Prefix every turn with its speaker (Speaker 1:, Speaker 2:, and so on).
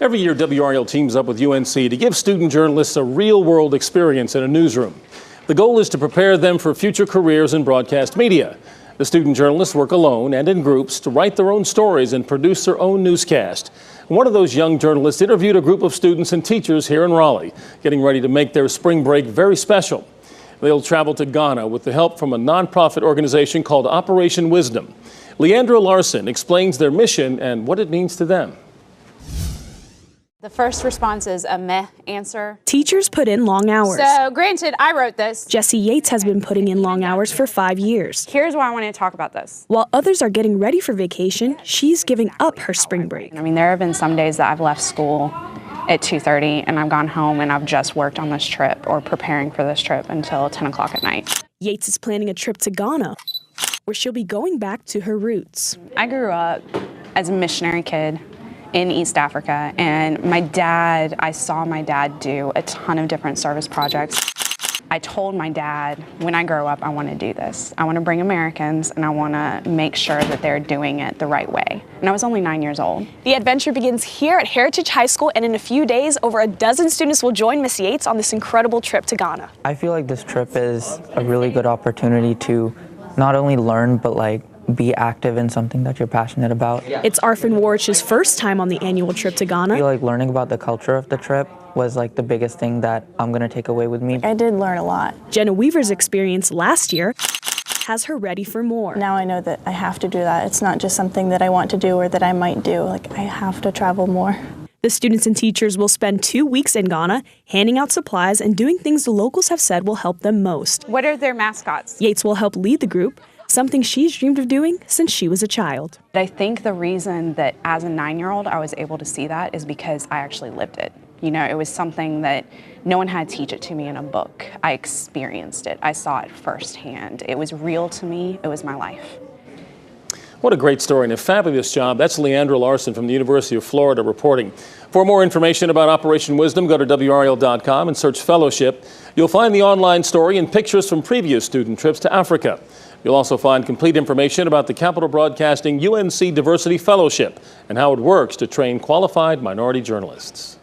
Speaker 1: Every year, WRAL teams up with UNC to give student journalists a real-world experience in a newsroom. The goal is to prepare them for future careers in broadcast media. The student journalists work alone and in groups to write their own stories and produce their own newscast. One of those young journalists interviewed a group of students and teachers here in Raleigh, getting ready to make their spring break very special. They'll travel to Ghana with the help from a nonprofit organization called Operation Wisdom. Leandra Larson explains their mission and what it means to them.
Speaker 2: The first response is a meh answer.
Speaker 3: Teachers put in long hours.
Speaker 2: So granted, I wrote this.
Speaker 3: Jesse Yates has been putting in long hours for 5 years.
Speaker 2: Here's why I wanted to talk about this.
Speaker 3: While others are getting ready for vacation, she's giving up her spring break.
Speaker 2: I mean, there have been some days that I've left school at 2:30 and I've gone home and I've just worked on this trip or preparing for this trip until 10 o'clock at night.
Speaker 3: Yates is planning a trip to Ghana, where she'll be going back to her roots.
Speaker 2: I grew up as a missionary kid in East Africa, and I saw my dad do a ton of different service projects. I told my dad, when I grow up, I want to do this. I want to bring Americans, and I want to make sure that they're doing it the right way. And I was only 9 years old.
Speaker 3: The adventure begins here at Heritage High School, and in a few days, over a dozen students will join Miss Yates on this incredible trip to Ghana.
Speaker 4: I feel like this trip is a really good opportunity to not only learn, but be active in something that you're passionate about.
Speaker 3: It's Arfin Warwich's first time on the annual trip to Ghana.
Speaker 4: I feel like learning about the culture of the trip was the biggest thing that I'm going to take away with me.
Speaker 5: I did learn a lot.
Speaker 3: Jenna Weaver's experience last year has her ready for more.
Speaker 5: Now I know that I have to do that. It's not just something that I want to do or that I might do. I have to travel more.
Speaker 3: The students and teachers will spend 2 weeks in Ghana, handing out supplies and doing things the locals have said will help them most.
Speaker 2: What are their mascots?
Speaker 3: Yates will help lead the group, something she's dreamed of doing since she was a child.
Speaker 2: I think the reason that as a 9-year-old I was able to see that is because I actually lived it. You know, it was something that no one had to teach it to me in a book. I experienced it. I saw it firsthand. It was real to me. It was my life.
Speaker 1: What a great story and a fabulous job. That's Leandra Larson from the University of Florida reporting. For more information about Operation Wisdom, go to WRAL.com and search Fellowship. You'll find the online story and pictures from previous student trips to Africa. You'll also find complete information about the Capital Broadcasting UNC Diversity Fellowship and how it works to train qualified minority journalists.